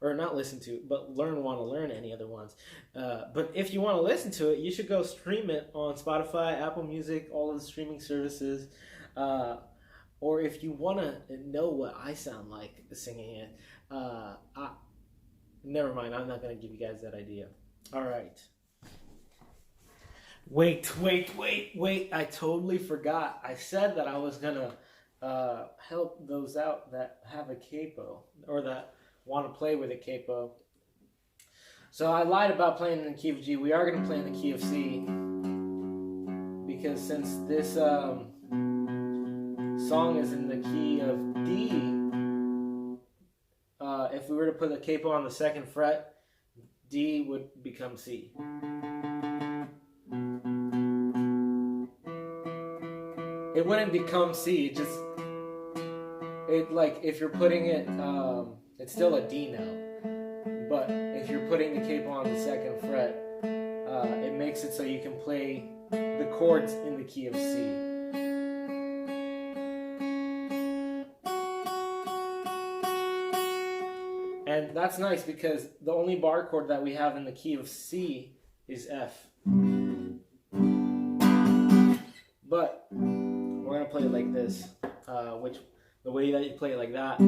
or not listen to, but want to learn any other ones. But if you want to listen to it, you should go stream it on Spotify, Apple Music, all of the streaming services. Or if you want to know what I sound like singing it, never mind, I'm not going to give you guys that idea. All right. Wait. I totally forgot. I said that I was going to help those out that have a capo or that want to play with a capo. So I lied about playing in the key of G. We are going to play in the key of C because since this song is in the key of D, if we were to put the capo on the 2nd fret, D would become C. It wouldn't become C. It like if you're putting it, it's still a D note. But if you're putting the capo on the 2nd fret, it makes it so you can play the chords in the key of C. And that's nice because the only bar chord that we have in the key of C is F. But we're going to play it like this, which the way that you play it like that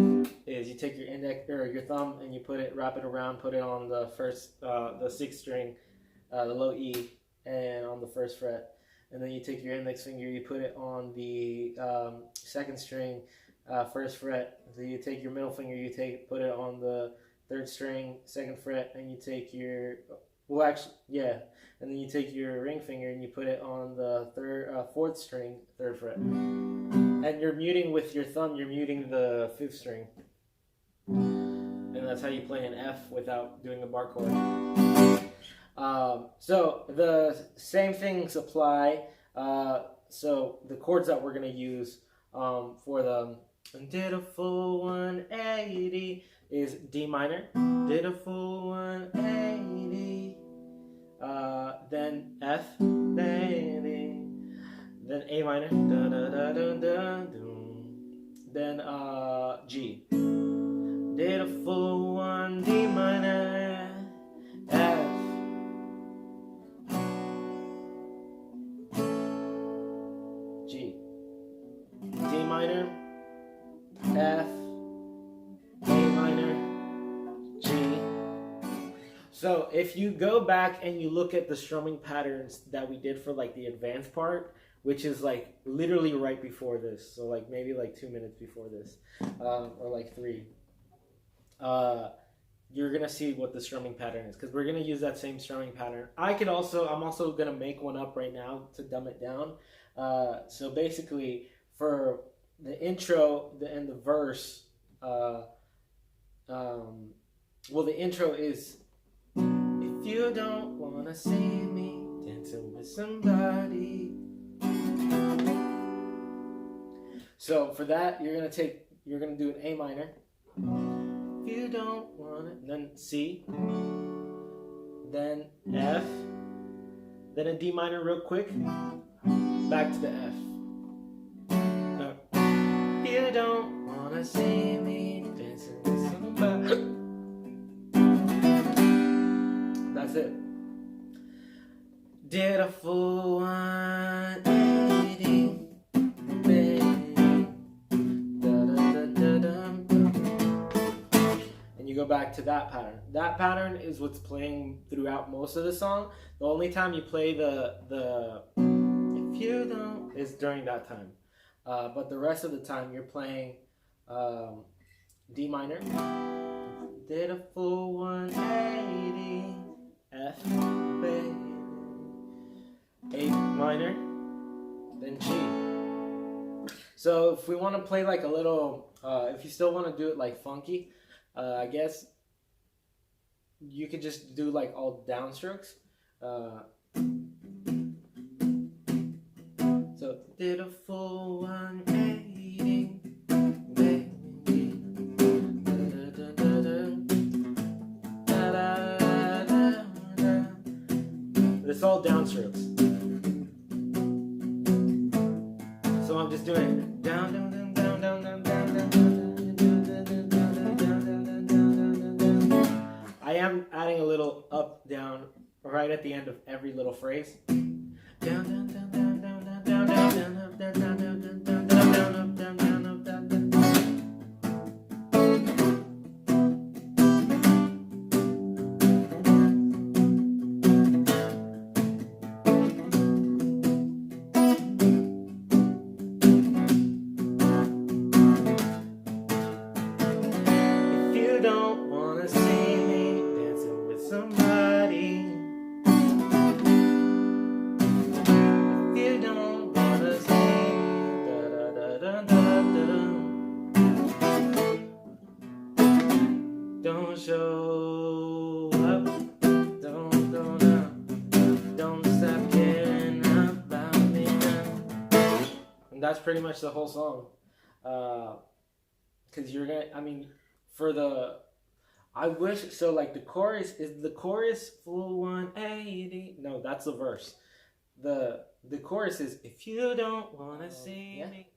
is you take your index or your thumb and you wrap it around, put it on the first, the 6th string, the low E, and on the 1st fret. And then you take your index finger, you put it on the 2nd string, 1st fret. So you take your middle finger, put it on the 3rd string, 2nd fret, and you take your, and then you take your ring finger and you put it on the 4th string, 3rd fret. And you're muting with your thumb, you're muting the 5th string. And that's how you play an F without doing a bar chord. So the same things apply. So the chords that we're going to use for the did a full 180 is D minor, did a full 180, then F, baby, then A minor, da da da da da, then G, did a full 1 D minor, F, G, D minor, F, A minor, G. So if you go back and you look at the strumming patterns that we did for like the advanced part, which is like literally right before this, so like maybe like 2 minutes before this, or like 3, you're gonna see what the strumming pattern is because we're gonna use that same strumming pattern. I'm also gonna make one up right now to dumb it down. So basically for the intro and the verse, the intro is, if you don't wanna see me dancing with somebody. So for that, you're gonna do an A minor. If you don't wanna, then C, then F, then a D minor real quick, back to the F. You don't wanna see me dancing with somebody. That's it. Did a full 180, baby. Da, da, da, da, da. And you go back to that pattern. That pattern is what's playing throughout most of the song. The only time you play the if you don't is during that time. But the rest of the time you're playing D minor, did a full 180, F, baby, A minor, then G. So if we want to play like a little, if you still want to do it like funky, I guess you could just do like all downstrokes. So did a full 180, baby, da, da, da, da. It's all downstrokes. So I'm just doing down, down, down, down, down, down, down, down, down, down, down, down, down, down, down, down. little up, down, right at the end of every little phrase. Down, down, down, down, down, down, down, down, down, up, down, down, down, down, down, down, down, up, down, down, up, down, down. If you don't wanna see me dancing with somebody, if you don't wanna see me, da da da da da da, don't show up, don't stop caring about me now. And that's pretty much the whole song. Cause you're gonna, I mean, for the, I wish, so like the chorus, is the chorus full 180? No, that's the verse. The chorus is, if you don't wanna see me